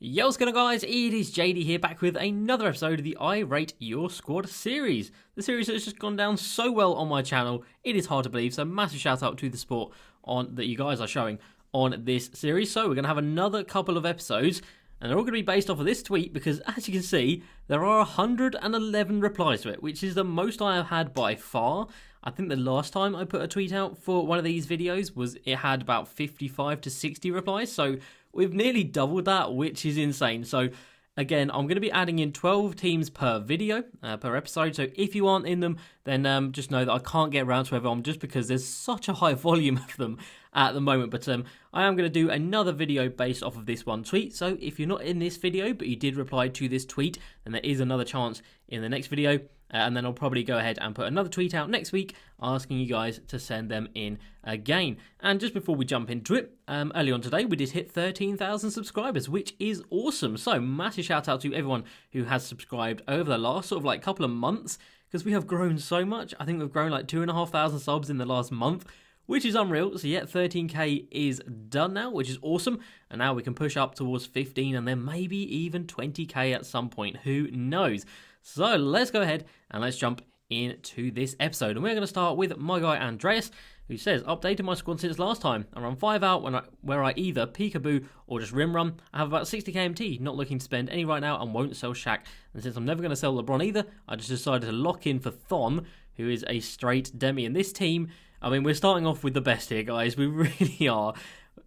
Yo, what's going on, guys? It is JD here, back with another episode of the I Rate Your Squad series. The series has just gone down so well on my channel, it is hard to believe, so massive shout out to the support that you guys are showing on this series. So we're going to have another couple of episodes, and they're all going to be based off of this tweet, because as you can see, there are 111 replies to it, which is the most I have had by far. I think the last time I put a tweet out for one of these videos it had about 55 to 60 replies, so we've nearly doubled that, which is insane. So again, I'm going to be adding in 12 teams per video, per episode, so if you aren't in them, then just know that I can't get around to everyone just because there's such a high volume of them at the moment. But I am going to do another video based off of this one tweet, so if you're not in this video but you did reply to this tweet, then there is another chance in the next video. And then I'll probably go ahead and put another tweet out next week asking you guys to send them in again. And just before we jump into it, early on today we did hit 13,000 subscribers, which is awesome. So massive shout out to everyone who has subscribed over the last sort of like couple of months, because we have grown so much. I think we've grown like 2,500 subs in the last month, which is unreal. So yeah, 13k is done now, which is awesome. And now we can push up towards 15 and then maybe even 20k at some point. Who knows? So let's go ahead and let's jump into this episode. And we're going to start with my guy Andreas, who says, updated my squad since last time. I run 5 out where I either peekaboo or just rim run. I have about 60k MT, not looking to spend any right now and won't sell Shaq. And since I'm never going to sell LeBron either, I just decided to lock in for Thon, who is a straight demi. And this team, I mean, we're starting off with the best here, guys. We really are.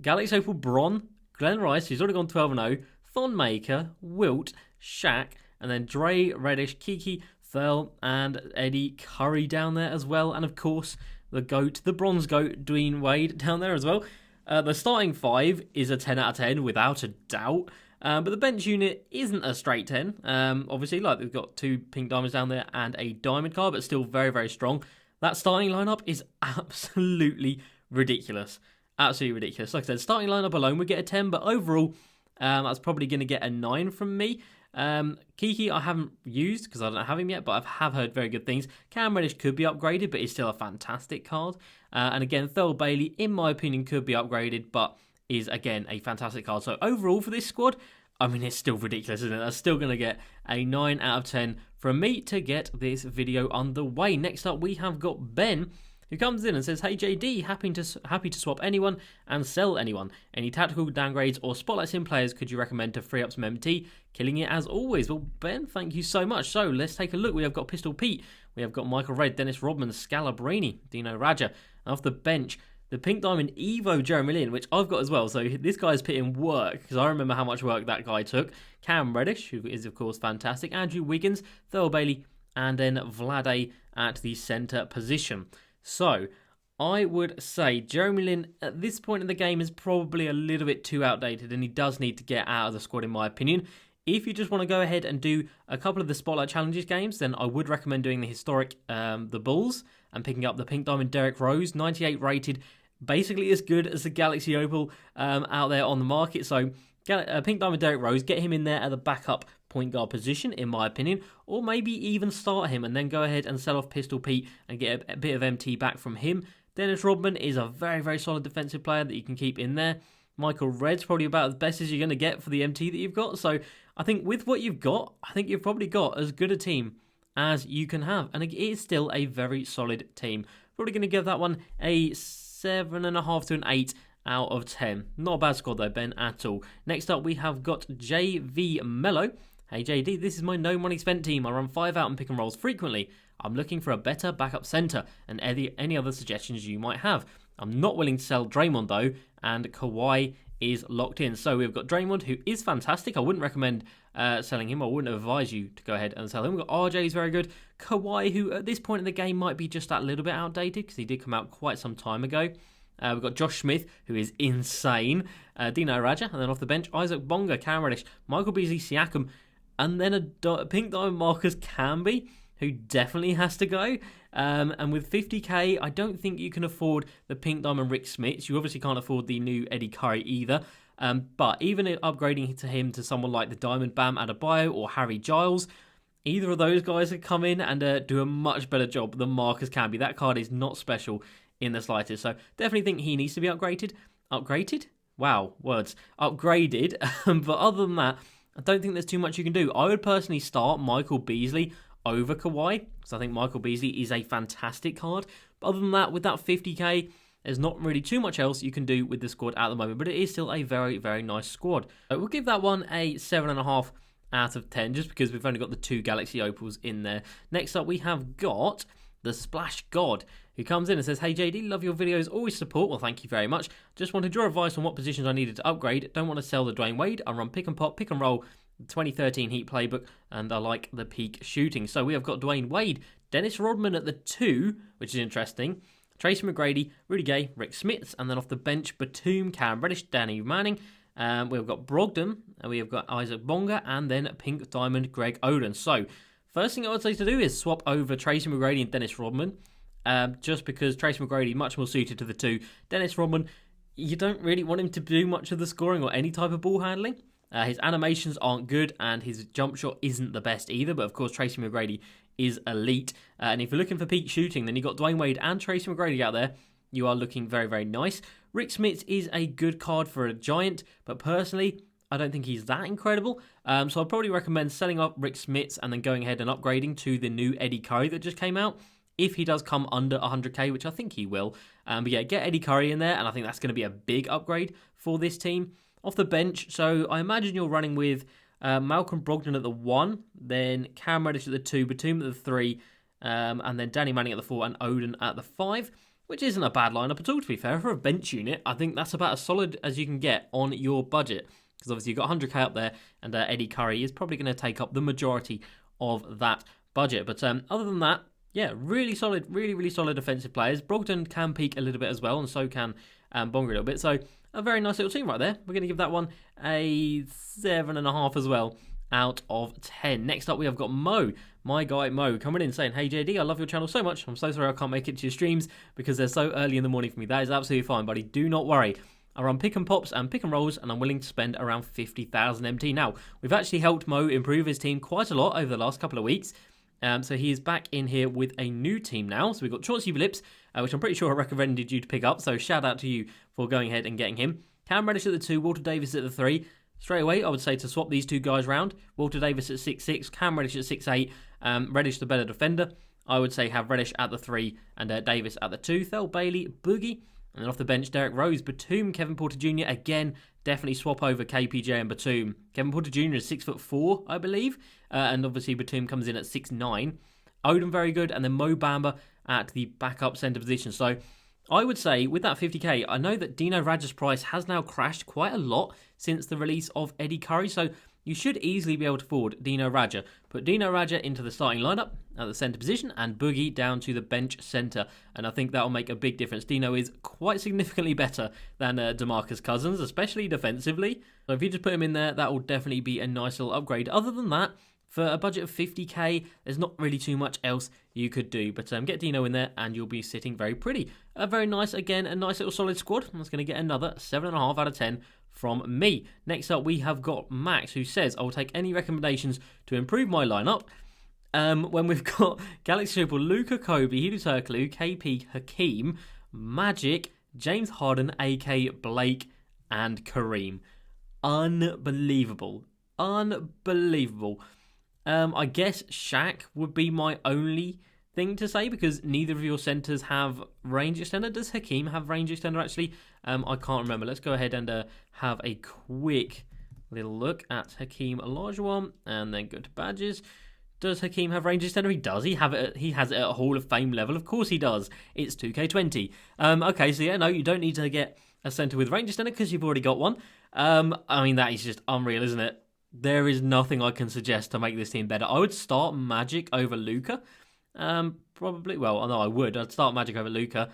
Galaxy Opal, Bron, Glenn Rice, who's already gone 12-0, Thon Maker, Wilt, Shaq, and then Dre, Reddish, Kiki, Thurl, and Eddie Curry down there as well. And of course, the GOAT, the bronze GOAT, Dwayne Wade down there as well. The starting 5 is a 10 out of 10 without a doubt. But the bench unit isn't a straight 10. Obviously, like they've got 2 pink diamonds down there and a diamond card, but still very, very strong. That starting lineup is absolutely ridiculous. Absolutely ridiculous. Like I said, starting lineup alone would get a 10, but overall, that's probably going to get a 9 from me. Kiki I haven't used because I don't have him yet, but I have heard very good things. Cam Reddish could be upgraded, but he's still a fantastic card. And again, Thurl Bailey, in my opinion, could be upgraded, but is again a fantastic card. So overall for this squad, I mean, it's still ridiculous, isn't it? That's still going to get a 9 out of 10 from me to get this video underway. Next up, we have got Ben, who comes in and says, hey JD, happy to swap anyone and sell anyone. Any tactical downgrades or spotlights in players could you recommend to free up some MT? Killing it as always. Well, Ben, thank you so much. So let's take a look. We have got Pistol Pete, we have got Michael Red, Dennis Rodman, Scalabrini, Dino Raja. And off the bench, the Pink Diamond Evo Jeremy Lin, which I've got as well. So this guy's put in work, because I remember how much work that guy took. Cam Reddish, who is of course fantastic. Andrew Wiggins, Thurl Bailey, and then Vlade at the centre position. So, I would say Jeremy Lin at this point in the game is probably a little bit too outdated, and he does need to get out of the squad in my opinion. If you just want to go ahead and do a couple of the Spotlight Challenges games, then I would recommend doing the historic, the Bulls, and picking up the Pink Diamond Derrick Rose, 98 rated, basically as good as the Galaxy Opal out there on the market. So, Pink Diamond Derrick Rose, get him in there at the backup point guard position, in my opinion, or maybe even start him and then go ahead and sell off Pistol Pete and get a bit of MT back from him. Dennis Rodman is a very, very solid defensive player that you can keep in there. Michael Red's probably about as best as you're going to get for the MT that you've got. So I think with what you've got, I think you've probably got as good a team as you can have. And it is still a very solid team. Probably going to give that one a 7.5 to an 8 out of 10. Not a bad squad though, Ben, at all. Next up, we have got JV Melo. Hey JD, this is my no money spent team. I run 5 out and pick and rolls frequently. I'm looking for a better backup centre and any other suggestions you might have. I'm not willing to sell Draymond though, and Kawhi is locked in. So we've got Draymond, who is fantastic. I wouldn't recommend selling him. I wouldn't advise you to go ahead and sell him. We've got RJ, who's very good. Kawhi, who at this point in the game might be just that little bit outdated because he did come out quite some time ago. We've got Josh Smith, who is insane. Dino Raja, and then off the bench, Isaac Bonga, Cam Reddish, Michael Beasley, Siakam, and then a Pink Diamond Marcus Camby, who definitely has to go. And with 50k, I don't think you can afford the Pink Diamond Rick Smits. You obviously can't afford the new Eddie Curry either. But even upgrading to him to someone like the Diamond Bam Adebayo or Harry Giles, either of those guys could come in and do a much better job than Marcus Camby. That card is not special in the slightest. So definitely think he needs to be upgraded. Upgraded? wow, words, upgraded. But other than that, I don't think there's too much you can do. I would personally start Michael Beasley over Kawhi, because I think Michael Beasley is a fantastic card. But other than that, with that 50k, there's not really too much else you can do with the squad at the moment, but it is still a very, very nice squad. So we'll give that one a 7.5 out of 10, just because we've only got the 2 Galaxy Opals in there. Next up, we have got the Splash God, who comes in and says, "Hey JD, love your videos, always support." Well, thank you very much. Just wanted your advice on what positions I needed to upgrade. Don't want to sell the Dwayne Wade. I run pick and pop, pick and roll, 2013 Heat playbook, and I like the peak shooting. So we have got Dwayne Wade, Dennis Rodman at the 2, which is interesting. Tracy McGrady, Rudy Gay, Rick Smits, and then off the bench, Batum, Cam Reddish, Danny Manning. We've got Brogdon, and we have got Isaac Bonga, and then Pink Diamond, Greg Oden. So first thing I would say to do is swap over Tracy McGrady and Dennis Rodman, just because Tracy McGrady much more suited to the 2. Dennis Rodman, you don't really want him to do much of the scoring or any type of ball handling. His animations aren't good, and his jump shot isn't the best either, but of course Tracy McGrady is elite. And if you're looking for peak shooting, then you've got Dwayne Wade and Tracy McGrady out there. You are looking very, very nice. Rick Smits is a good card for a giant, but personally, I don't think he's that incredible. So I'd probably recommend selling up Rick Smits and then going ahead and upgrading to the new Eddie Curry that just came out, if he does come under 100k, which I think he will. But yeah, get Eddie Curry in there, and I think that's going to be a big upgrade for this team. Off the bench, so I imagine you're running with Malcolm Brogdon at the 1, then Cam Reddish at the 2, Batum at the 3, and then Danny Manning at the 4, and Oden at the 5, which isn't a bad lineup at all, to be fair. For a bench unit, I think that's about as solid as you can get on your budget, because obviously you've got 100k up there, and Eddie Curry is probably going to take up the majority of that budget. But other than that, yeah, really solid, really, really solid defensive players. Brogdon can peak a little bit as well, and so can Bonga a little bit. So a very nice little team right there. We're going to give that one a 7.5 as well out of 10. Next up, we have got Mo, my guy Mo, coming in saying, "Hey JD, I love your channel so much. I'm so sorry I can't make it to your streams because they're so early in the morning for me." That is absolutely fine, buddy. Do not worry. I run pick and pops and pick and rolls, and I'm willing to spend around 50,000 MT. Now, we've actually helped Mo improve his team quite a lot over the last couple of weeks. So he is back in here with a new team now. So we've got Chauncey Billups, which I'm pretty sure I recommended you to pick up. So shout out to you for going ahead and getting him. Cam Reddish at the 2, Walter Davis at the 3. Straight away, I would say to swap these 2 guys round. Walter Davis at 6'6", Cam Reddish at 6'8". Reddish the better defender. I would say have Reddish at the 3 and Davis at the 2. Thel Bailey, Boogie. And then off the bench, Derek Rose, Batum, Kevin Porter Jr. Again, definitely swap over KPJ and Batum. Kevin Porter Jr. is 6'4", I believe. And obviously Batum comes in at 6'9". Oden very good. And then Mo Bamba at the backup centre position. So I would say with that 50k, I know that Dino Radja's price has now crashed quite a lot since the release of Eddie Curry. So you should easily be able to afford Dino Radja. Put Dino Radja into the starting lineup at the centre position and Boogie down to the bench centre. And I think that will make a big difference. Dino is quite significantly better than DeMarcus Cousins, especially defensively. So if you just put him in there, that will definitely be a nice little upgrade. Other than that, for a budget of 50k, there's not really too much else you could do. But get Dino in there and you'll be sitting very pretty. Very nice, again, a nice little solid squad. That's going to get another 7.5 out of 10 from me. Next up, we have got Max, who says, "I will take any recommendations to improve my lineup." When we've got Galaxy Opal, Luka, Kobe, Hedo Turkoglu, KP, Hakeem, Magic, James Harden, AK, Blake, and Kareem. Unbelievable. Unbelievable. I guess Shaq would be my only thing to say, because neither of your centres have range extender. Does Hakeem have range extender, actually? I can't remember. Let's go ahead and have a quick little look at Hakeem Olajuwon, and then go to badges. Does Hakeem have range extender? He does. He has it at a Hall of Fame level. Of course he does. It's 2K20. Okay, so yeah, no, you don't need to get a centre with range extender because you've already got one. I mean, that is just unreal, isn't it? There is nothing I can suggest to make this team better. I would start Magic over Luka. Probably. Well, no, I would. I'd start Magic over Luka.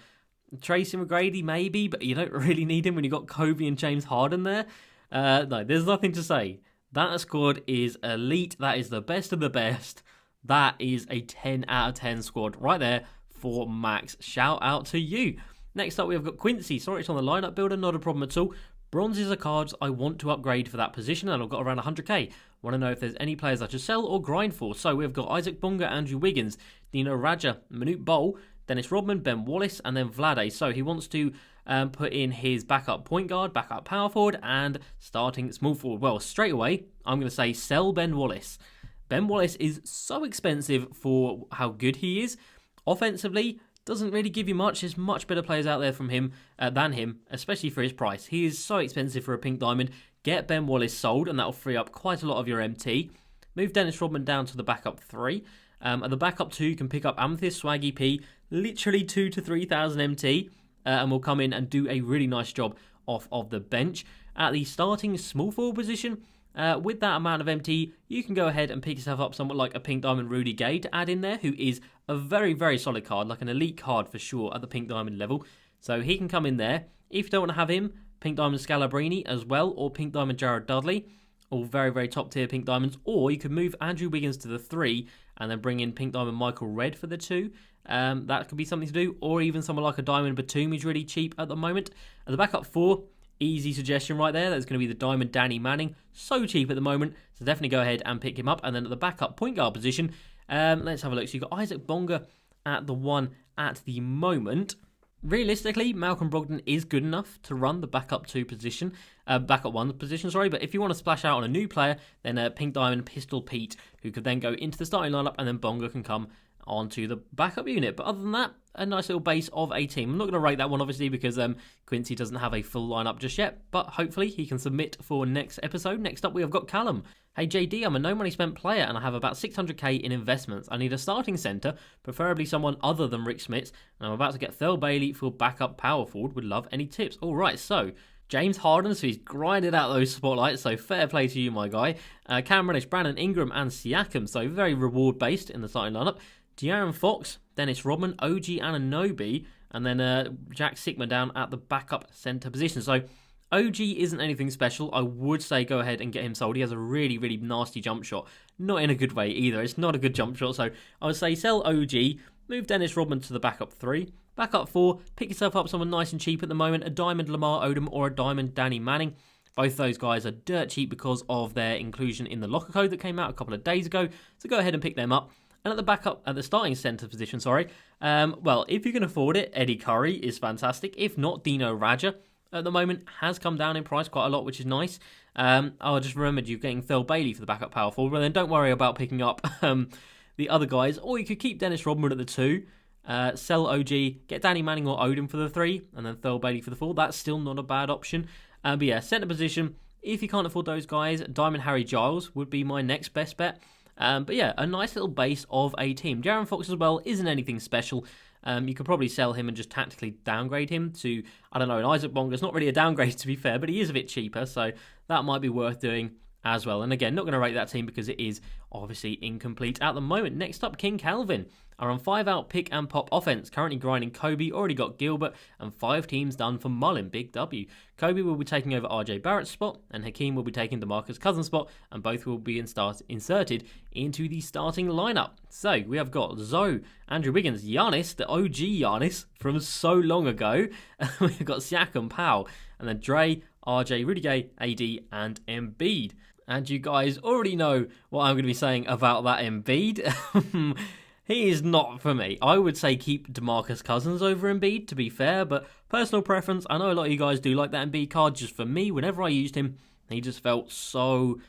Tracy McGrady, maybe, but you don't really need him when you've got Kobe and James Harden there. No, there's nothing to say. That squad is elite. That is the best of the best. That is a 10 out of 10 squad right there for Max. Shout out to you. Next up, we've got Quincy. Sorry, it's on the lineup builder. Not a problem at all. Bronzes are cards I want to upgrade for that position, and I've got around 100k. Want to know if there's any players I should sell or grind for. So we've got Isaac Bonga, Andrew Wiggins, Dino Radja, Manute Bol, Dennis Rodman, Ben Wallace, and then Vlade. So he wants to put in his backup point guard, backup power forward, and starting small forward. Well, straight away, I'm going to say sell Ben Wallace. Ben Wallace is so expensive for how good he is. Offensively, doesn't really give you much. There's much better players out there than him, especially for his price. He is so expensive for a pink diamond. Get Ben Wallace sold, and that'll free up quite a lot of your MT. Move Dennis Rodman down to the backup 3. At the backup 2, you can pick up Amethyst, Swaggy P, literally 2,000 to 3,000 MT, and will come in and do a really nice job off of the bench. At the starting small forward position, with that amount of MT, you can go ahead and pick yourself up someone like a pink diamond Rudy Gay to add in there, who is a very, very solid card, like an elite card for sure at the pink diamond level. So he can come in there. If you don't want to have him, pink diamond Scalabrini as well, or pink diamond Jared Dudley, all very, very top tier pink diamonds. Or you could move Andrew Wiggins to the 3 and then bring in pink diamond Michael Red for the 2. That could be something to do. Or even someone like a diamond Batum, who's really cheap at the moment. At the backup 4, easy suggestion right there. That's going to be the diamond Danny Manning. So cheap at the moment. So definitely go ahead and pick him up. And then at the backup point guard position, let's have a look. So you've got Isaac Bonga at the 1 at the moment. Realistically, Malcolm Brogdon is good enough to run the backup 2 position, backup 1 position, sorry. But if you want to splash out on a new player, then Pink Diamond Pistol Pete, who could then go into the starting lineup, and then Bonga can come onto the backup unit. But other than that, a nice little base of a team. I'm not going to rate that one, obviously, because Quincy doesn't have a full lineup just yet. But hopefully he can submit for next episode. Next up, we have got Callum. Hey JD, I'm a no money spent player and I have about 600k in investments. I need a starting centre, preferably someone other than Rick Smits, and I'm about to get Thurl Bailey for backup power forward. Would love any tips. Alright, so James Harden, so he's grinded out those spotlights, so fair play to you, my guy. Cam Reddish, Brandon Ingram and Siakam, so very reward based in the starting lineup. De'Aaron Fox, Dennis Rodman, OG Anunoby, and then Jack Sigma down at the backup centre position. So OG isn't anything special. I would say go ahead and get him sold. He has a really, really nasty jump shot. Not in a good way either. It's not a good jump shot. So I would say sell OG, move Dennis Rodman to the backup 3. Backup 4, pick yourself up someone nice and cheap at the moment. A diamond Lamar Odom or a diamond Danny Manning. Both those guys are dirt cheap because of their inclusion in the locker code that came out a couple of days ago. So go ahead and pick them up. And at the backup, at the starting centre position, well, if you can afford it, Eddie Curry is fantastic. If not, Dino Raja at the moment has come down in price quite a lot, which is nice. I just remembered you getting Thurl Bailey for the backup power forward, but then don't worry about picking up the other guys. Or you could keep Dennis Rodman at the 2, sell OG, get Danny Manning or Odom for the 3, and then Thurl Bailey for the 4. That's still not a bad option. But yeah, centre position, if you can't afford those guys, Diamond Harry Giles would be my next best bet. But yeah, a nice little base of a team. De'Aaron Fox as well isn't anything special. You could probably sell him and just tactically downgrade him to, I don't know, an Isaac Bonga. It's not really a downgrade to be fair, but he is a bit cheaper, so that might be worth doing as well. And again, not going to rate that team because it is obviously incomplete at the moment. Next up, King Calvin are on 5-out pick and pop offense. Currently grinding Kobe, already got Gilbert, and 5 teams done for Mullen. Big W. Kobe will be taking over RJ Barrett's spot, and Hakeem will be taking DeMarcus Cousins' spot, and both will be inserted into the starting lineup. So we have got Zoe, Andrew Wiggins, Giannis, the OG Giannis from so long ago. We've got Siakam, Powell, and then Dre, RJ, Rudy Gay, AD, and Embiid. And you guys already know what I'm going to be saying about that Embiid. He is not for me. I would say keep DeMarcus Cousins over Embiid, to be fair, but personal preference. I know a lot of you guys do like that Embiid card. Just for me, whenever I used him, he just felt so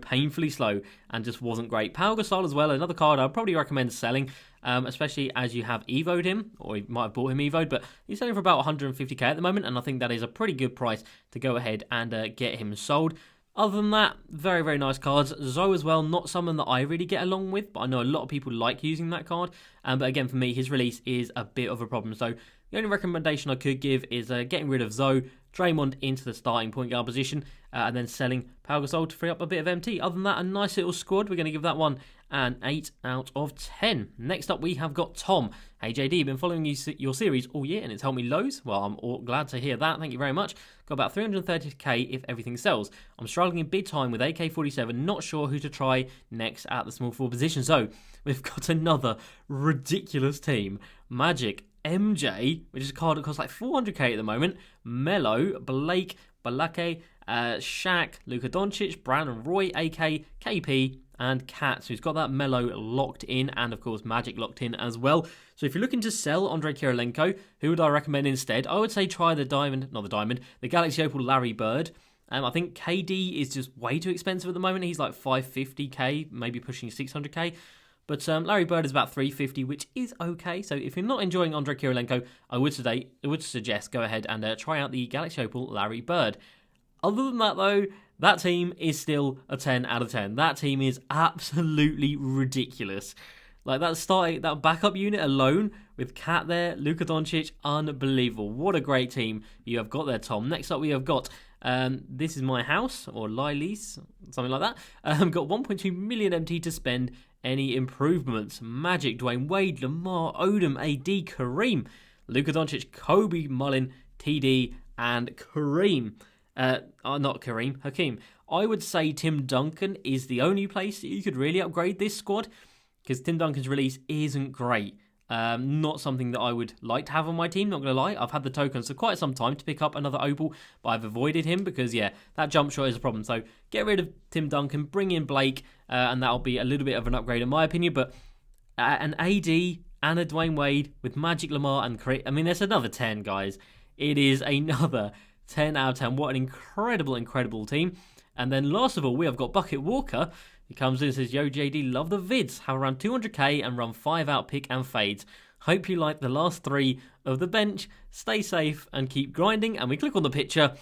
painfully slow and just wasn't great. Pau Gasol as well, another card I'd probably recommend selling, especially as you have Evo'd him, or you might have bought him Evo'd, but he's selling for about 150k at the moment, and I think that is a pretty good price to go ahead and get him sold. Other than that, very nice cards. Zoe as well, not someone that I really get along with, but I know a lot of people like using that card. But again, for me, his release is a bit of a problem. So the only recommendation I could give is getting rid of Zoe, Draymond into the starting point guard position, and then selling Pau Gasol to free up a bit of MT. Other than that, a nice little squad. We're going to give that one an 8 out of 10. Next up, we have got Tom. Hey JD, been following your series all year and it's helped me loads. Well, I'm glad to hear that. Thank you very much. Got about 330k if everything sells. I'm struggling in big time with AK-47. Not sure who to try next at the small forward position. So we've got another ridiculous team. Magic, MJ, which is a card that costs like 400k at the moment. Melo, Blake, Balake, Shaq, Luka Doncic, Brandon Roy, AK, KP, and Cat. So he's got that Melo locked in, and of course Magic locked in as well. So if you're looking to sell Andrei Kirilenko, who would I recommend instead? I would say try the Galaxy Opal Larry Bird. I think KD is just way too expensive at the moment. He's like 550k, maybe pushing 600k. But Larry Bird is about 350, which is okay. So if you're not enjoying Andrei Kirilenko, I would suggest go ahead and try out the Galaxy Opal Larry Bird. Other than that, though, that team is still a 10 out of 10. That team is absolutely ridiculous. Like that backup unit alone with Cat there, Luka Doncic, unbelievable. What a great team you have got there, Tom. Next up, we have got This Is My House, or Lily's, something like that. Got 1.2 million MT to spend. Any improvements? Magic, Dwayne Wade, Lamar, Odom, AD, Kareem, Luka Doncic, Kobe, Mullin, TD, and Kareem. Not Kareem, Hakeem. I would say Tim Duncan is the only place that you could really upgrade this squad, because Tim Duncan's release isn't great. Not something that I would like to have on my team, not going to lie. I've had the tokens for quite some time to pick up another Opal, but I've avoided him because, yeah, that jump shot is a problem. So get rid of Tim Duncan, bring in Blake, and that'll be a little bit of an upgrade in my opinion. But an AD and a Dwayne Wade with Magic, Lamar, and Kareem, I mean, there's another 10, guys. It is another 10 out of 10. What an incredible team. And then last of all, we have got Bucket Walker. He comes in and says, yo, JD, love the vids. Have around 200k and run 5 out pick and fades. Hope you like the last 3 of the bench. Stay safe and keep grinding. And we click on the picture,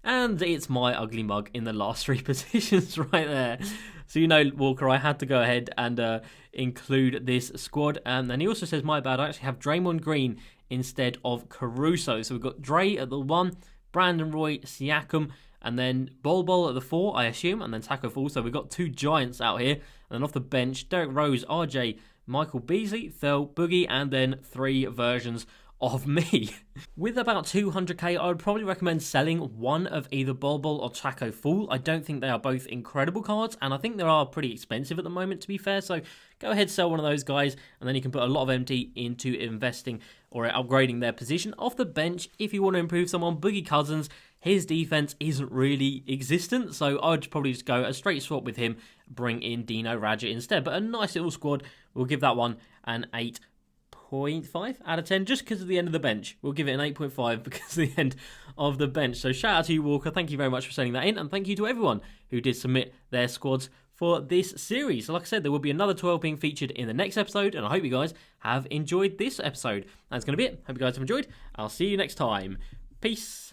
and it's my ugly mug in the last 3 positions right there. So, you know, Walker, I had to go ahead and include this squad. And then he also says, my bad, I actually have Draymond Green instead of Caruso. So we've got Dre at the 1, Brandon Roy, Siakam, and then Bol at the 4, I assume, and then Taco 4. So we've got 2 giants out here. And then off the bench, Derek Rose, RJ, Michael Beasley, Phil, Boogie, and then 3 versions of me. With about 200k, I would probably recommend selling one of either Bol or Taco Fool. I don't think they are both incredible cards, and I think they are pretty expensive at the moment, to be fair. So go ahead, sell one of those guys, and then you can put a lot of MT into investing or upgrading their position. Off the bench, if you want to improve someone, Boogie Cousins, his defense isn't really existent, so I'd probably just go a straight swap with him, bring in Dino Radja instead. But a nice little squad. We'll give that one an 8.5 out of 10 just because of the end of the bench. We'll give it an 8.5 because of the end of the bench. So shout out to you, Walker. Thank you very much for sending that in, and thank you to everyone who did submit their squads for this series. So like I said, there will be another 12 being featured in the next episode, and I hope you guys have enjoyed this episode. That's going to be it. Hope you guys have enjoyed. I'll see you next time. Peace.